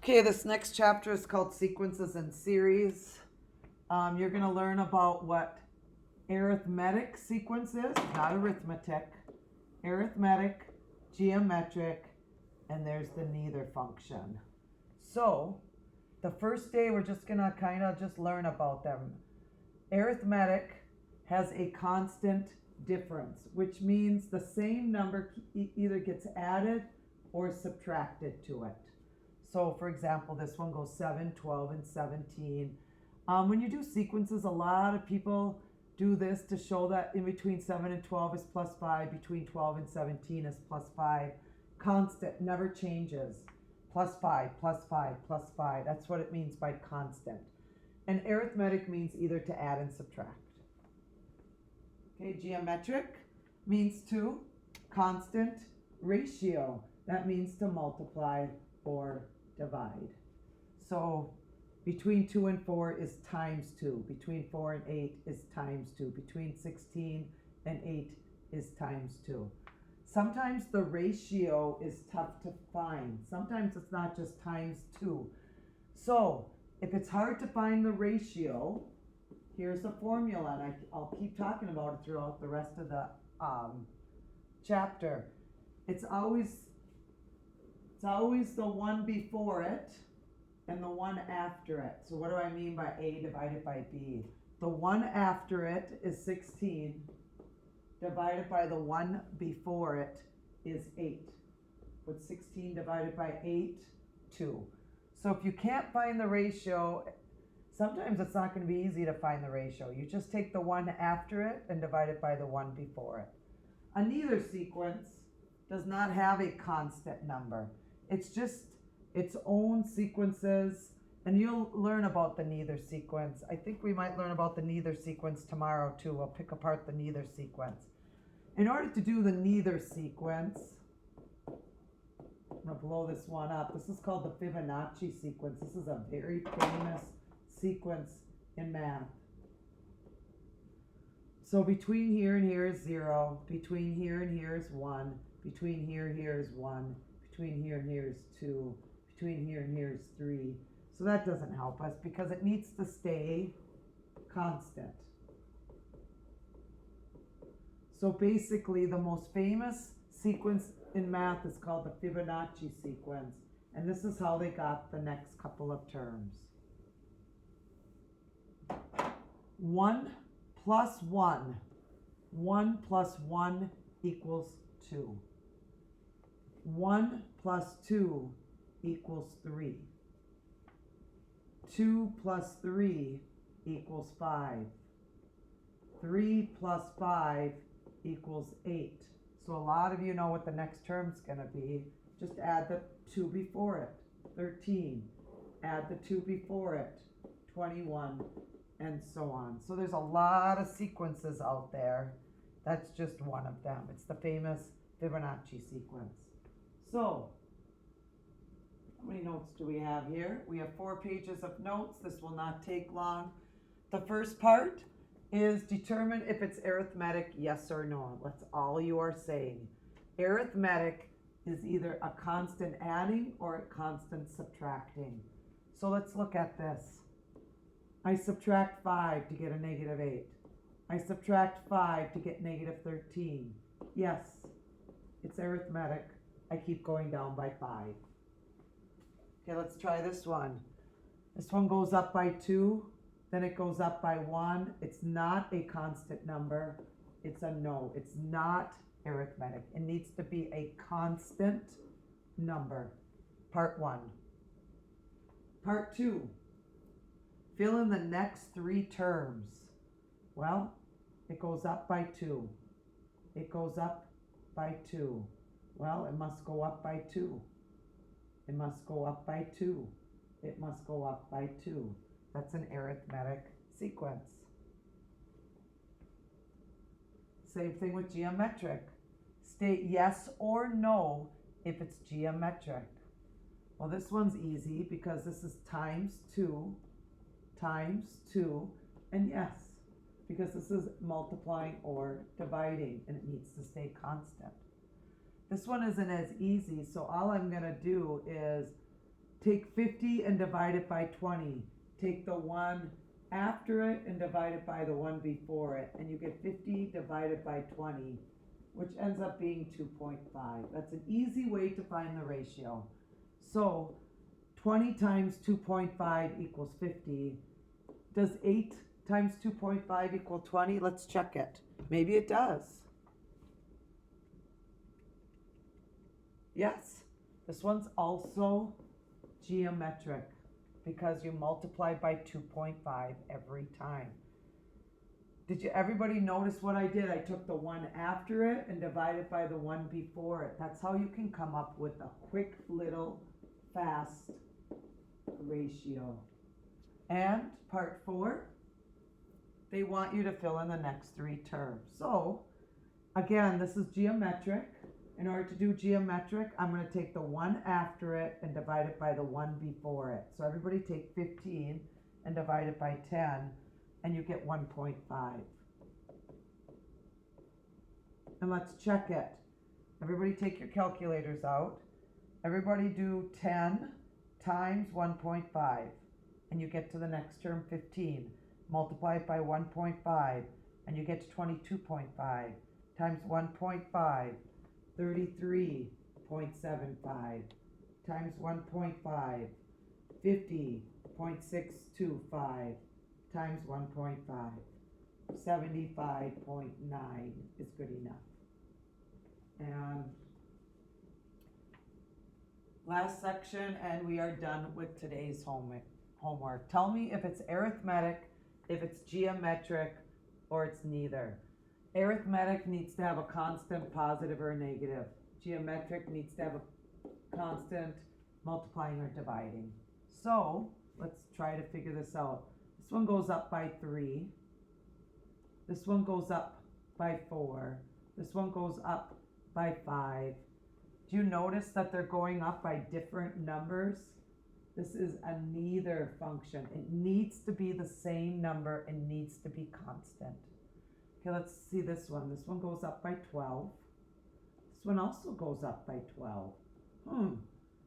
Okay, this next chapter is called Sequences and Series. You're going to learn about what arithmetic sequence is, not arithmetic, arithmetic, geometric, and there's the neither function. So, the first day we're just going to kind of just learn about them. Arithmetic has a constant difference, which means the same number either gets added or subtracted to it. So for example, this one goes 7, 12, and 17. When you do sequences, a lot of people do this to show that in between 7 and 12 is plus 5, between 12 and 17 is plus 5. Constant, never changes. Plus 5, plus 5, plus 5. That's what it means by constant. And arithmetic means either to add and subtract. Okay, geometric means to. Constant, ratio. That means to multiply or divide. So between 2 and 4 is times 2. Between 4 and 8 is times 2. Between 16 and 8 is times 2. Sometimes the ratio is tough to find. Sometimes it's not just times 2. So if it's hard to find the ratio, here's the formula, and I'll keep talking about it throughout the rest of the chapter. It's always the one before it and the one after it. So what do I mean by A divided by B? The one after it is 16 divided by the one before it is 8. What's 16 divided by 8? 2. So if you can't find the ratio, sometimes it's not going to be easy to find the ratio. You just take the one after it and divide it by the one before it. A neither sequence does not have a constant number. It's just its own sequences, and you'll learn about the neither sequence. I think we might learn about the neither sequence tomorrow too. We'll pick apart the neither sequence. In order to do the neither sequence, I'm going to blow this one up. This is called the Fibonacci sequence. This is a very famous sequence in math. So between here and here is 0. Between here and here is 1. Between here and here is 1. Between here and here is 2. Between here and here is 3. So that doesn't help us because it needs to stay constant. So basically the most famous sequence in math is called the Fibonacci sequence. And this is how they got the next couple of terms. 1 plus 1. 1 plus 1 equals 2. 1 plus 2 equals 3. 2 plus 3 equals 5. 3 plus 5 equals 8. So a lot of you know what the next term's going to be. Just add the 2 before it, 13. Add the 2 before it, 21, and so on. So there's a lot of sequences out there. That's just one of them. It's the famous Fibonacci sequence. So, how many notes do we have here? We have 4 pages of notes. This will not take long. The first part is determine if it's arithmetic, yes or no. That's all you are saying. Arithmetic is either a constant adding or a constant subtracting. So let's look at this. I subtract 5 to get a negative 8. I subtract 5 to get negative 13. Yes, it's arithmetic. I keep going down by 5. Okay, let's try this one. This one goes up by 2, then it goes up by 1. It's not a constant number. It's a no. It's not arithmetic. It needs to be a constant number. Part 1. Part 2. Fill in the next 3 terms. Well, it goes up by 2. It goes up by 2. Well, it must go up by 2. It must go up by 2. It must go up by 2. That's an arithmetic sequence. Same thing with geometric. State yes or no if it's geometric. Well, this one's easy because this is times 2, and yes, because this is multiplying or dividing, and it needs to stay constant. This one isn't as easy, so all I'm going to do is Take 50 and divide it by 20. Take the one after it and divide it by the one before it, and you get 50 divided by 20, which ends up being 2.5. That's an easy way to find the ratio. So 20 times 2.5 equals 50. Does 8 times 2.5 equal 20? Let's check it. Maybe it does. Yes, this one's also geometric because you multiply by 2.5 every time. Did everybody notice what I did? I took the one after it and divided by the one before it. That's how you can come up with a quick little fast ratio. And part 4, they want you to fill in the next 3 terms. So again, this is geometric. In order to do geometric, I'm going to take the one after it and divide it by the one before it. So everybody take 15 and divide it by 10, and you get 1.5. And let's check it. Everybody take your calculators out. Everybody do 10 times 1.5, and you get to the next term 15. Multiply it by 1.5, and you get to 22.5 times 1.5. 33.75 times 1.5, 50.625 times 1.5, 75.9 is good enough. And last section, and we are done with today's homework. Tell me if it's arithmetic, if it's geometric, or it's neither. Arithmetic needs to have a constant positive or a negative. Geometric needs to have a constant multiplying or dividing. So let's try to figure this out. This one goes up by 3. This one goes up by 4. This one goes up by 5. Do you notice that they're going up by different numbers? This is a neither function. It needs to be the same number and needs to be constant. Okay, let's see this one. This one goes up by 12. This one also goes up by 12.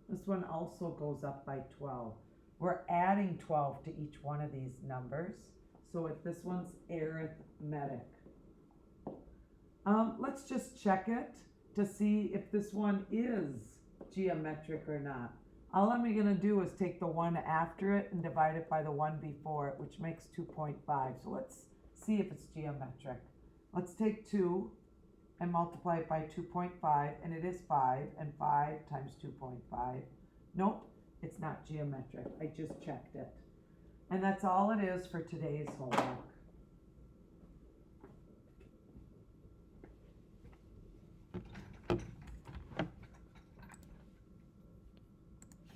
This one also goes up by 12. We're adding 12 to each one of these numbers. So if this one's arithmetic. Let's just check it to see if this one is geometric or not. All I'm going to do is take the one after it and divide it by the one before it, which makes 2.5. So let's see if it's geometric. Let's take 2 and multiply it by 2.5, and it is 5, and 5 times 2.5. Nope, it's not geometric. I just checked it. And that's all it is for today's homework.